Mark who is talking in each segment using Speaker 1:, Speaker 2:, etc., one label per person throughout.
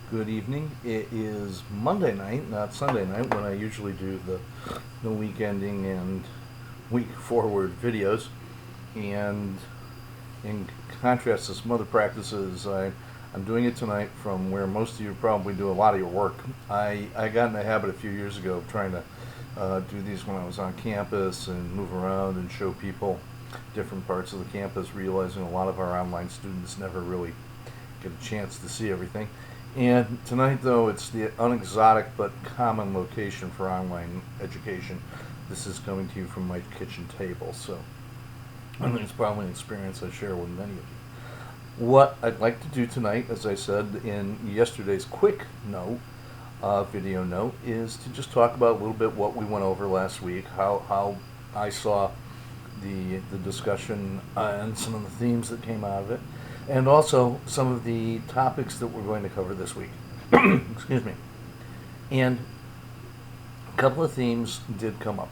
Speaker 1: Good evening. It is Monday night, not Sunday night, when I usually do the week ending and week forward videos. And in contrast to some other practices, I'm doing it tonight from where most of you probably do a lot of your work. I got in the habit a few years ago of trying to do these when I was on campus and move around and show people different parts of the campus, realizing a lot of our online students never really get a chance to see everything. And tonight, though, it's the unexotic but common location for online education. This is coming to you from my kitchen table, so I think it's probably an experience I share with many of you. What I'd like to do tonight, as I said in yesterday's quick note, video note, is to just talk about a little bit what we went over last week, how I saw the discussion and some of the themes that came out of it, and also some of the topics that we're going to cover this week. Excuse me. And a couple of themes did come up.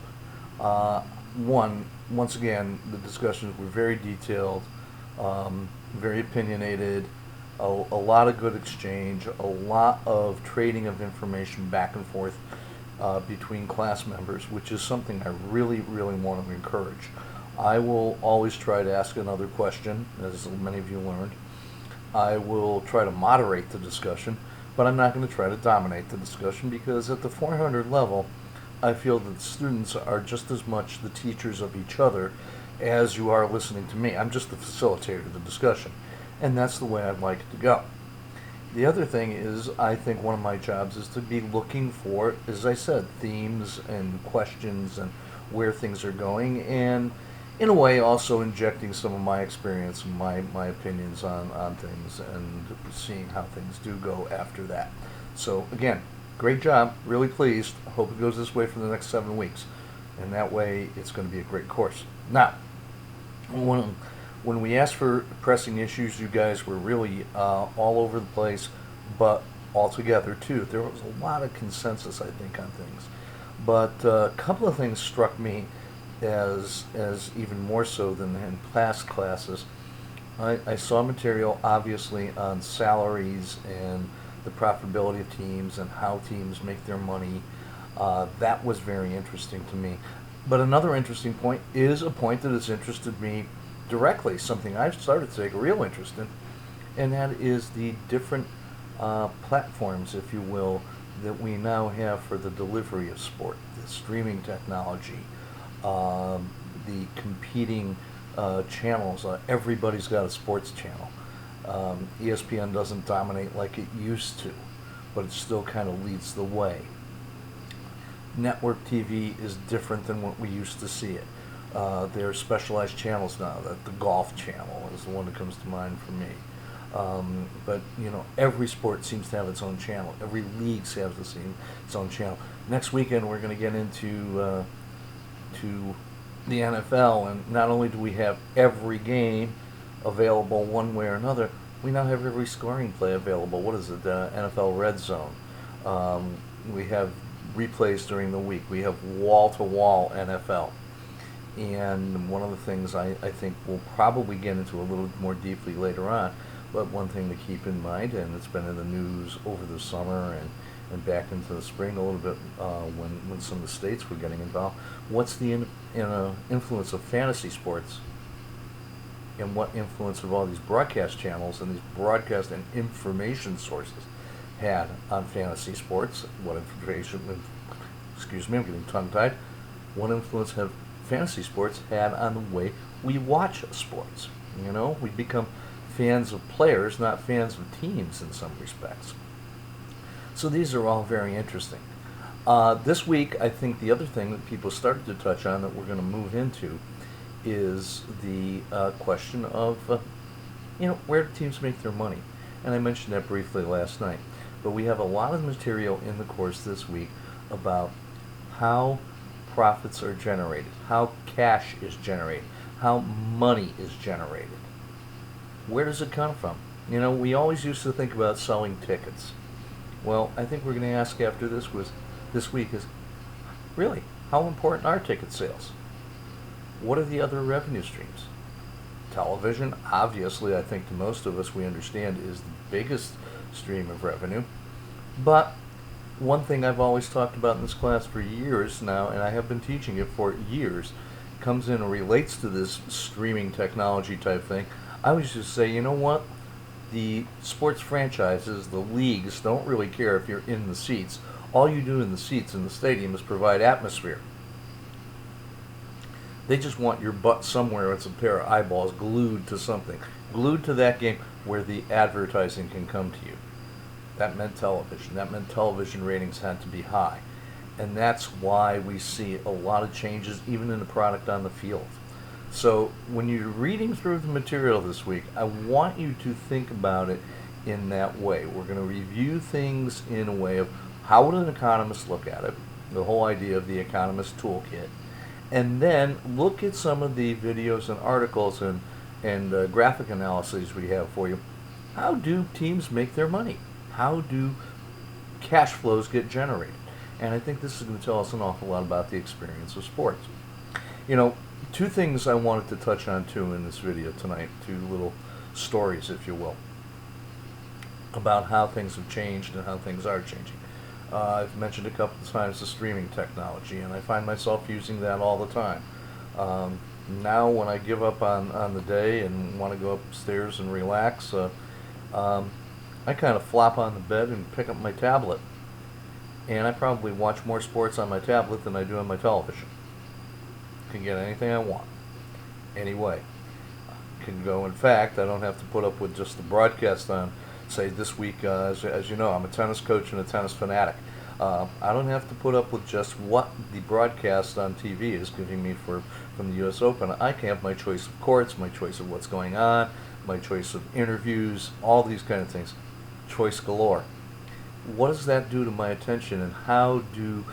Speaker 1: Once again, the discussions were very detailed, very opinionated, a lot of good exchange, a lot of trading of information back and forth between class members, which is something I really, really want to encourage. I will always try to ask another question, as many of you learned. I will try to moderate the discussion, but I'm not going to try to dominate the discussion, because at the 400 level, I feel that students are just as much the teachers of each other as you are listening to me. I'm just the facilitator of the discussion, and that's the way I'd like it to go. The other thing is, I think one of my jobs is to be looking for, as I said, themes and questions and where things are going, and in a way also injecting some of my experience and my opinions on things and seeing how things do go after that. So again, great job, really pleased. I hope it goes this way for the next 7 weeks, and that way it's going to be a great course. Now, when we asked for pressing issues, you guys were really all over the place, but all together too. There was a lot of consensus, I think, on things. But a couple of things struck me as even more so than in past classes. I saw material, obviously, on salaries and the profitability of teams and how teams make their money. That was very interesting to me. But another interesting point is a point that has interested me directly, something I've started to take a real interest in, and that is the different platforms, if you will, that we now have for the delivery of sport, the streaming technology, the competing channels. Everybody's got a sports channel. ESPN doesn't dominate like it used to, but it still kind of leads the way. Network TV is different than what we used to see it. There are specialized channels now. The golf channel is the one that comes to mind for me. But every sport seems to have its own channel. Every league has its own channel. Next weekend we're going to get into to the NFL, and not only do we have every game available one way or another, we now have every scoring play available. What is it? NFL Red Zone. We have replays during the week. We have wall-to-wall NFL. And one of the things I think we'll probably get into a little more deeply later on, but one thing to keep in mind, and it's been in the news over the summer and back into the spring a little bit when some of the states were getting involved, what's the influence of fantasy sports, and what influence of all these broadcast channels and these broadcast and information sources had on fantasy sports? What information, excuse me, I'm getting tongue-tied, what influence have fantasy sports had on the way we watch sports? We become fans of players, not fans of teams in some respects. So these are all very interesting. This week, I think the other thing that people started to touch on that we're going to move into is the question of, where do teams make their money? And I mentioned that briefly last night. But we have a lot of material in the course this week about how profits are generated, how cash is generated, how money is generated. Where does it come from? We always used to think about selling tickets. Well, I think we're going to ask after this week is, really, how important are ticket sales? What are the other revenue streams? Television, obviously, I think to most of us we understand, is the biggest stream of revenue. But one thing I've always talked about in this class for years now, and I have been teaching it for years, comes in and relates to this streaming technology type thing. I always just say, you know what? The sports franchises, the leagues, don't really care if you're in the seats. All you do in the seats in the stadium is provide atmosphere. They just want your butt somewhere with a pair of eyeballs glued to something, glued to that game where the advertising can come to you. That meant television. That meant television ratings had to be high. And that's why we see a lot of changes even in the product on the field. So when you're reading through the material this week, I want you to think about it in that way. We're going to review things in a way of how would an economist look at it, the whole idea of the economist toolkit, and then look at some of the videos and articles and graphic analyses we have for you. How do teams make their money? How do cash flows get generated? And I think this is going to tell us an awful lot about the experience of sports. You know, two things I wanted to touch on too in this video tonight, two little stories, if you will, about how things have changed and how things are changing. I've mentioned a couple of times the streaming technology, and I find myself using that all the time. Now when I give up on the day and want to go upstairs and relax, I kind of flop on the bed and pick up my tablet. And I probably watch more sports on my tablet than I do on my television. Can get anything I want. Anyway. Can go, in fact, I don't have to put up with just the broadcast on, say this week, as you know, I'm a tennis coach and a tennis fanatic. I don't have to put up with just what the broadcast on TV is giving me from the U.S. Open. I can have my choice of courts, my choice of what's going on, my choice of interviews, all these kind of things. Choice galore. What does that do to my attention, and how do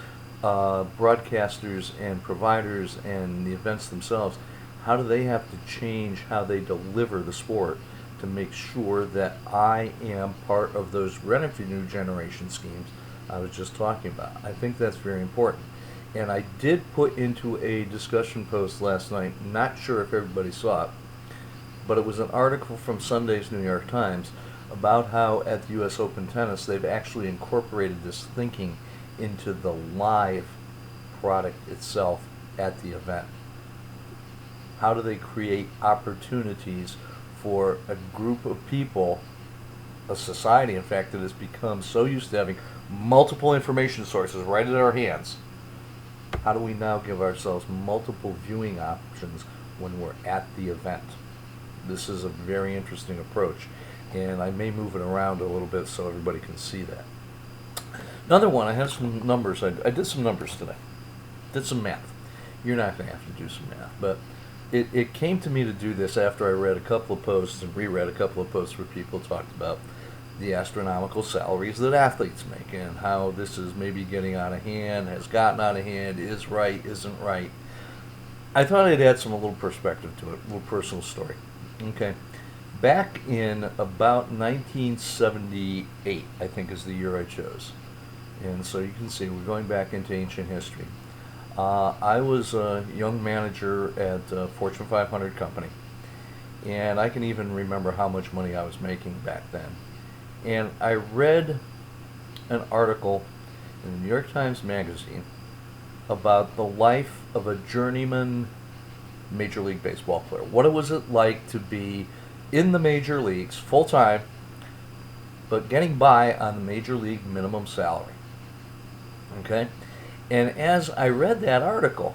Speaker 1: broadcasters and providers and the events themselves, how do they have to change how they deliver the sport to make sure that I am part of those revenue generation schemes I was just talking about? I think that's very important. And I did put into a discussion post last night, not sure if everybody saw it, but it was an article from Sunday's New York Times about how at the U.S. Open Tennis they've actually incorporated this thinking into the live product itself at the event. How do they create opportunities for a group of people, a society in fact, that has become so used to having multiple information sources right at our hands? How do we now give ourselves multiple viewing options when we're at the event? This is a very interesting approach, and I may move it around a little bit so everybody can see that. Another one, I have some numbers. I did some numbers today. Did some math. You're not going to have to do some math, but it came to me to do this after I read a couple of posts and reread a couple of posts where people talked about the astronomical salaries that athletes make and how this is maybe getting out of hand, has gotten out of hand, is right, isn't right. I thought I'd add a little perspective to it, a little personal story. Okay. Back in about 1978, I think is the year I chose. And so you can see we're going back into ancient history. I was a young manager at a Fortune 500 company, and I can even remember how much money I was making back then. And I read an article in the New York Times Magazine about the life of a journeyman Major League Baseball player. What was it like to be in the major leagues full-time, but getting by on the major league minimum salary? Okay? And as I read that article,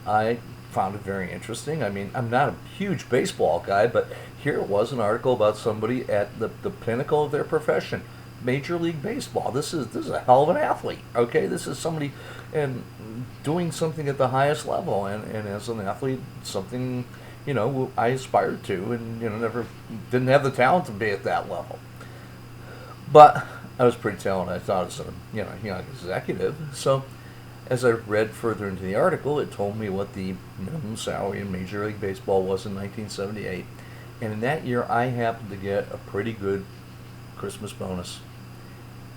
Speaker 1: I found it very interesting. I mean, I'm not a huge baseball guy, but here it was, an article about somebody at the pinnacle of their profession, Major League Baseball. This is a hell of an athlete, okay? This is somebody and doing something at the highest level, and as an athlete, something, you know, I aspired to, and, you know, never didn't have the talent to be at that level. But I was pretty talented, I thought, as a young executive. So as I read further into the article, it told me what the minimum salary in Major League Baseball was in 1978. And in that year, I happened to get a pretty good Christmas bonus.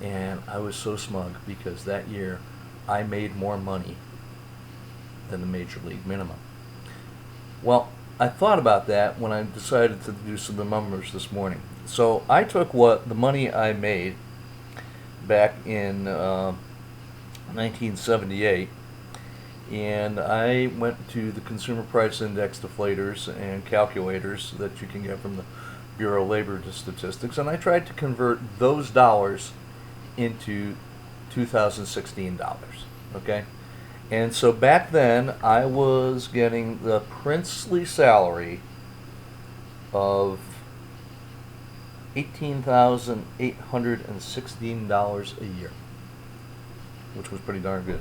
Speaker 1: And I was so smug because that year I made more money than the Major League minimum. Well, I thought about that when I decided to do some of the numbers this morning. So I took what the money I made back in 1978, and I went to the Consumer Price Index deflators and calculators that you can get from the Bureau of Labor Statistics, and I tried to convert those dollars into 2016 dollars. Okay? And so back then, I was getting the princely salary of $18,816 a year, which was pretty darn good.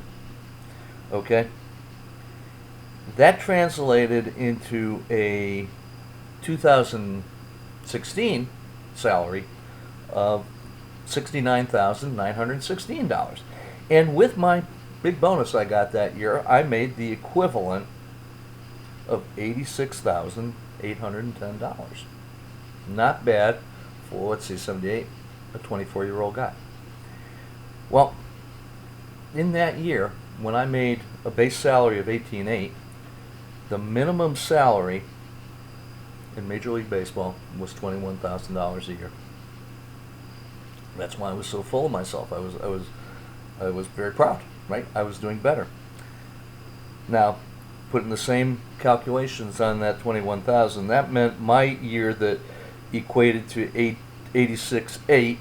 Speaker 1: Okay? That translated into a 2016 salary of $69,916. And with my big bonus I got that year, I made the equivalent of $86,810. Not bad for, let's see, 78, a 24-year-old guy. Well, in that year, when I made a base salary of $18,800, the minimum salary in Major League Baseball was $21,000 a year. That's why I was so full of myself. I was very proud, right? I was doing better. Now, putting the same calculations on that 21,000, that meant my year that equated to 86.8.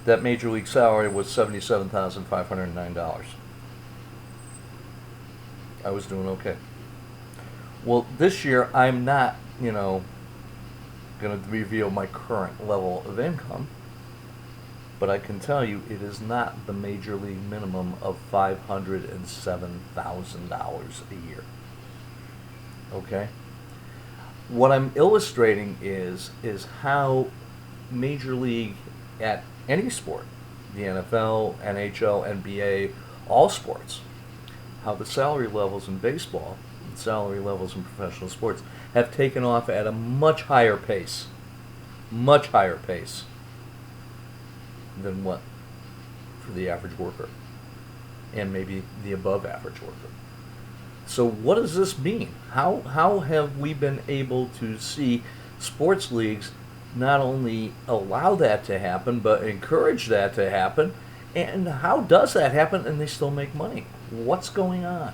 Speaker 1: That major league salary was $77,509. I was doing okay. Well, this year I'm not, going to reveal my current level of income, but I can tell you it is not the major league minimum of $507,000 a year. Okay? What I'm illustrating is how major league at any sport, the NFL, NHL, NBA, all sports, how the salary levels in baseball and salary levels in professional sports have taken off at a much higher pace than what for the average worker and maybe the above average worker. So what does this mean? How have we been able to see sports leagues not only allow that to happen, but encourage that to happen? And how does that happen and they still make money? What's going on?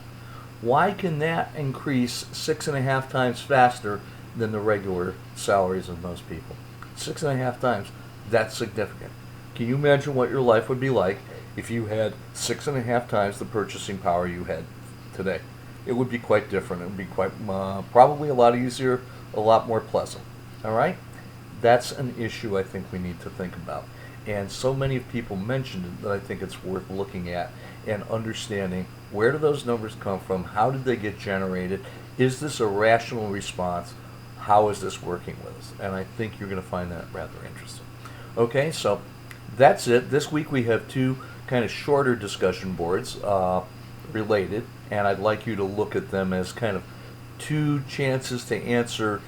Speaker 1: Why can that increase 6.5 times faster than the regular salaries of most people? 6.5 times, that's significant. Can you imagine what your life would be like if you had 6.5 times the purchasing power you had today? It would be quite different. It would be quite, probably a lot easier, a lot more pleasant. All right? That's an issue I think we need to think about. And so many people mentioned it that I think it's worth looking at and understanding where do those numbers come from? How did they get generated? Is this a rational response? How is this working with us? And I think you're going to find that rather interesting. Okay, so that's it. This week we have two kind of shorter discussion boards related, and I'd like you to look at them as kind of two chances to answer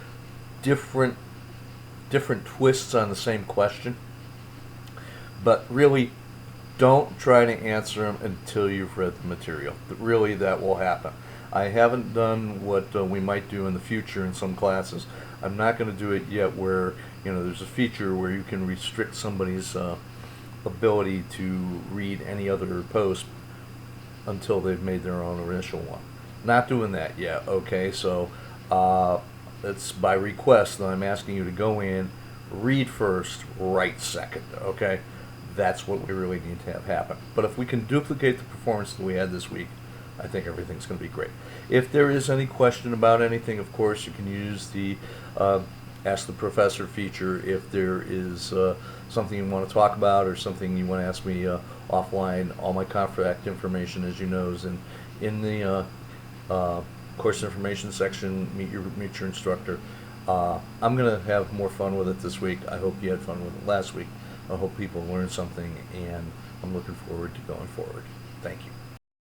Speaker 1: different twists on the same question. But really, don't try to answer them until you've read the material. Really, that will happen. I haven't done what we might do in the future in some classes. I'm not going to do it yet where, there's a feature where you can restrict somebody's ability to read any other post until they've made their own initial one. Not doing that yet, okay? So it's by request that I'm asking you to go in, read first, write second, okay? That's what we really need to have happen. But if we can duplicate the performance that we had this week, I think everything's going to be great. If there is any question about anything, of course, you can use the Ask the Professor feature. If there is something you want to talk about or something you want to ask me offline, all my contact information, as you know, is in the course information section. Meet your instructor. I'm going to have more fun with it this week. I hope you had fun with it last week. I hope people learned something, and I'm looking forward to going forward. Thank you.